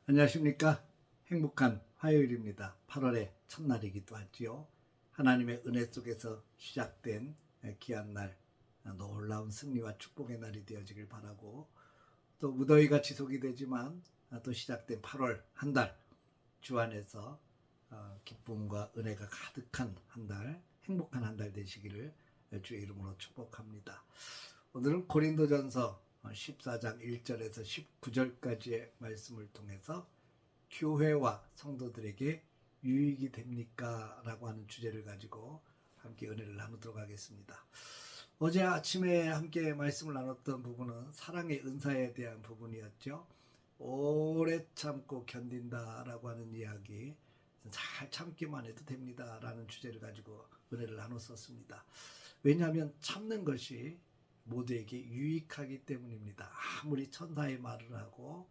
안녕하십니까. 행복한 화요일입니다. 8월의 첫날이기도 하지요. 하나님의 은혜 속에서 시작된 귀한 날, 놀라운 승리와 축복의 날이 되어지길 바라고, 또 무더위가 지속이 되지만 또 시작된 8월 한 달, 주 안에서 기쁨과 은혜가 가득한 한 달, 행복한 한 달 되시기를 주의 이름으로 축복합니다. 오늘은 고린도전서 14장 1절에서 19절까지의 말씀을 통해서 교회와 성도들에게 유익이 됩니까? 라고 하는 주제를 가지고 함께 은혜를 나누도록 하겠습니다. 어제 아침에 함께 말씀을 나눴던 부분은 사랑의 은사에 대한 부분이었죠. 오래 참고 견딘다라고 하는 이야기, 잘 참기만 해도 됩니다 라는 주제를 가지고 은혜를 나눴었습니다. 왜냐하면 참는 것이 모두에게 유익하기 때문입니다. 아무리 천사의 말을 하고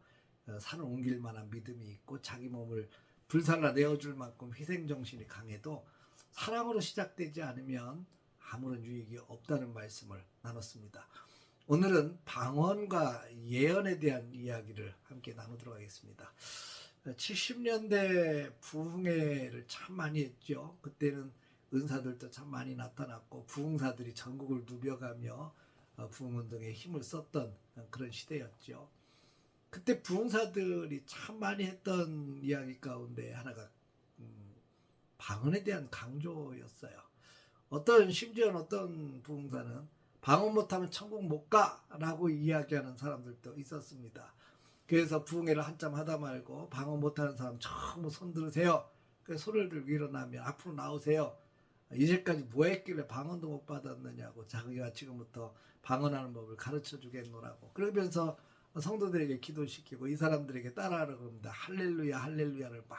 산을 옮길 만한 믿음이 있고 자기 몸을 불살라 내어줄 만큼 희생정신이 강해도 사랑으로 시작되지 않으면 아무런 유익이 없다는 말씀을 나눴습니다. 오늘은 방언과 예언에 대한 이야기를 함께 나누도록 하겠습니다. 70년대 부흥회를 참 많이 했죠. 그때는 은사들도 참 많이 나타났고 부흥사들이 전국을 누벼가며 부흥운동에 힘을 썼던 그런 시대였죠. 그때 부흥사들이 참 많이 했던 이야기 가운데 하나가 방언에 대한 강조였어요. 심지어는 어떤 부흥사는 방언 못하면 천국 못 가라고 이야기하는 사람들도 있었습니다. 그래서 부흥회를 한참 하다 말고 방언 못하는 사람 전부 손 들으세요. 그래서 손을 들고 일어나면 앞으로 나오세요. 이제까지 뭐 했길래 방언도 못 받았느냐고, 자기가 지금부터 방언하는 법을 가르쳐 주겠노라고 그러면서 성도들에게 기도시키고 이 사람들에게 따라하라고 그럽니다. 할렐루야 할렐루야를 막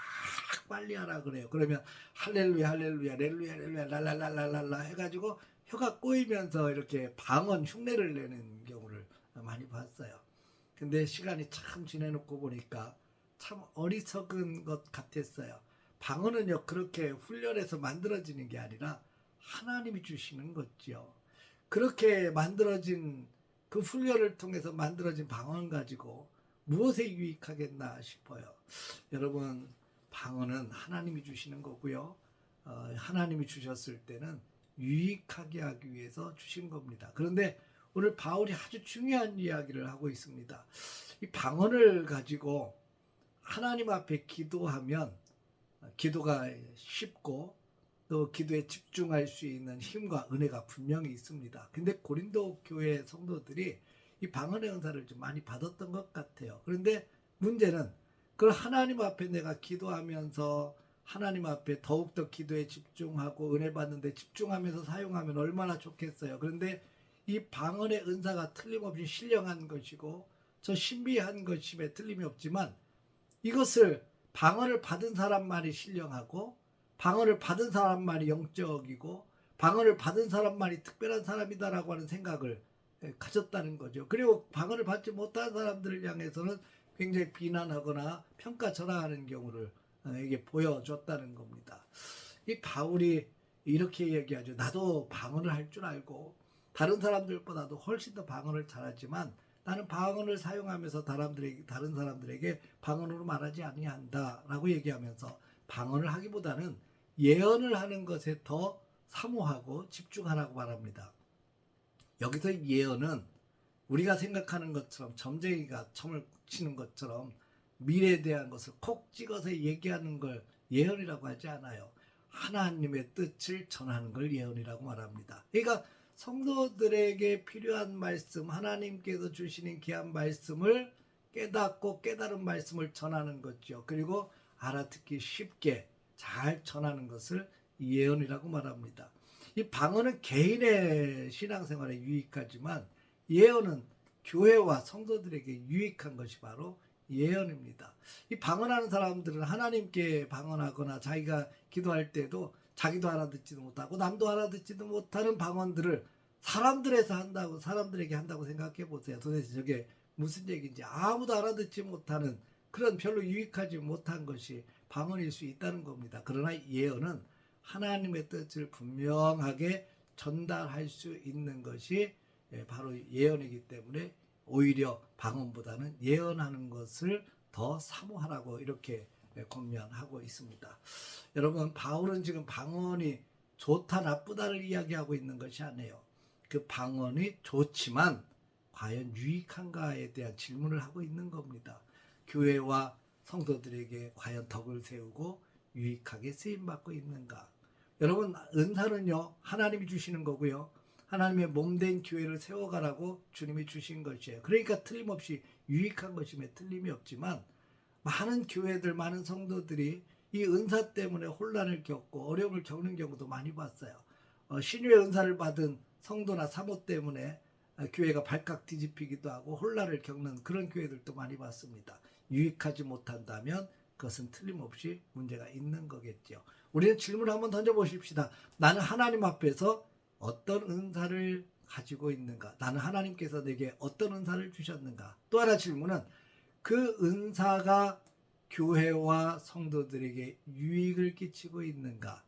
빨리 하라 그래요. 그러면 할렐루야 할렐루야 렐루야 렐루야 랄랄랄랄랄라 해가지고 혀가 꼬이면서 이렇게 방언 흉내를 내는 경우를 많이 봤어요. 근데 시간이 참 지내놓고 보니까 참 어리석은 것 같았어요. 방언은요, 그렇게 훈련해서 만들어지는 게 아니라 하나님이 주시는 거죠. 그렇게 만들어진 그 훈련을 통해서 만들어진 방언 가지고 무엇에 유익하겠나 싶어요. 여러분, 방언은 하나님이 주시는 거고요. 하나님이 주셨을 때는 유익하게 하기 위해서 주신 겁니다. 그런데 오늘 바울이 아주 중요한 이야기를 하고 있습니다. 이 방언을 가지고 하나님 앞에 기도하면 기도가 쉽고 또 기도에 집중할 수 있는 힘과 은혜가 분명히 있습니다. 근데 고린도 교회 성도들이 이 방언의 은사를 좀 많이 받았던 것 같아요. 그런데 문제는 그걸 하나님 앞에 내가 기도하면서 하나님 앞에 더욱더 기도에 집중하고 은혜 받는데 집중하면서 사용하면 얼마나 좋겠어요. 그런데 이 방언의 은사가 틀림없이 신령한 것이고 저 신비한 것임에 틀림이 없지만, 이것을 방언을 받은 사람만이 신령하고 방언을 받은 사람만이 영적이고 방언을 받은 사람만이 특별한 사람이다라고 하는 생각을 가졌다는 거죠. 그리고 방언을 받지 못한 사람들을 향해서는 굉장히 비난하거나 평가절하하는 경우를 이게 보여줬다는 겁니다. 이 바울이 이렇게 얘기하죠. 나도 방언을 할 줄 알고 다른 사람들보다도 훨씬 더 방언을 잘하지만 나는 방언을 사용하면서 다른 사람들에게 방언으로 말하지 아니한다라고 얘기하면서 방언을 하기보다는 예언을 하는 것에 더 사모하고 집중하라고 말합니다. 여기서 예언은 우리가 생각하는 것처럼 점쟁이가 점을 치는 것처럼 미래에 대한 것을 콕 찍어서 얘기하는 걸 예언이라고 하지 않아요. 하나님의 뜻을 전하는 걸 예언이라고 말합니다. 그러니까 성도들에게 필요한 말씀, 하나님께서 주시는 귀한 말씀을 깨닫고 깨달은 말씀을 전하는 거죠. 그리고 알아듣기 쉽게 잘 전하는 것을 예언이라고 말합니다. 이 방언은 개인의 신앙생활에 유익하지만 예언은 교회와 성도들에게 유익한 것이 바로 예언입니다. 이 방언하는 사람들은 하나님께 방언하거나 자기가 기도할 때도 자기도 알아듣지도 못하고 남도 알아듣지도 못하는 방언들을 사람들에게 한다고 생각해 보세요. 도대체 저게 무슨 얘기인지 아무도 알아듣지 못하는 그런 별로 유익하지 못한 것이 방언일 수 있다는 겁니다. 그러나 예언은 하나님의 뜻을 분명하게 전달할 수 있는 것이 바로 예언이기 때문에 오히려 방언보다는 예언하는 것을 더 사모하라고 이렇게 권면하고 있습니다. 여러분, 바울은 지금 방언이 좋다 나쁘다를 이야기하고 있는 것이 아니에요. 그 방언이 좋지만 과연 유익한가에 대한 질문을 하고 있는 겁니다. 교회와 성도들에게 과연 덕을 세우고 유익하게 쓰임받고 있는가? 여러분, 은사는요 하나님이 주시는 거고요, 하나님의 몸된 교회를 세워가라고 주님이 주신 것이에요. 그러니까 틀림없이 유익한 것임에 틀림이 없지만, 많은 교회들, 많은 성도들이 이 은사 때문에 혼란을 겪고 어려움을 겪는 경우도 많이 봤어요. 신유의 은사를 받은 성도나 사모 때문에 교회가 발칵 뒤집히기도 하고 혼란을 겪는 그런 교회들도 많이 봤습니다. 유익하지 못한다면 그것은 틀림없이 문제가 있는 거겠죠. 우리는 질문 한번 던져보십시다. 나는 하나님 앞에서 어떤 은사를 가지고 있는가? 나는 하나님께서 내게 어떤 은사를 주셨는가? 또 하나 질문은 그 은사가 교회와 성도들에게 유익을 끼치고 있는가?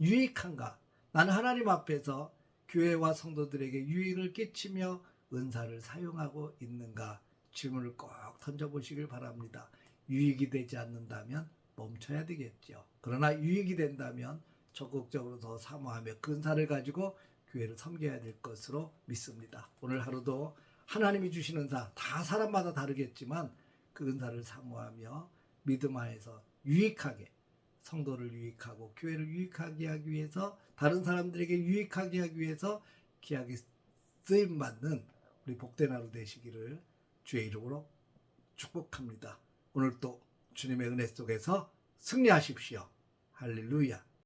유익한가? 나는 하나님 앞에서 교회와 성도들에게 유익을 끼치며 은사를 사용하고 있는가? 질문을 꼭 던져보시길 바랍니다. 유익이 되지 않는다면 멈춰야 되겠죠. 그러나 유익이 된다면 적극적으로 더 사모하며 그 은사를 가지고 교회를 섬겨야 될 것으로 믿습니다. 오늘 하루도 하나님이 주시는 은사, 다 사람마다 다르겠지만 그 은사를 사모하며 믿음 안에서 유익하게, 성도를 유익하고 교회를 유익하게 하기 위해서, 다른 사람들에게 유익하게 하기 위해서 귀하게 쓰임받는 우리 복된 하루 되시기를 주의 이름으로 축복합니다. 오늘 또 주님의 은혜 속에서 승리하십시오. 할렐루야.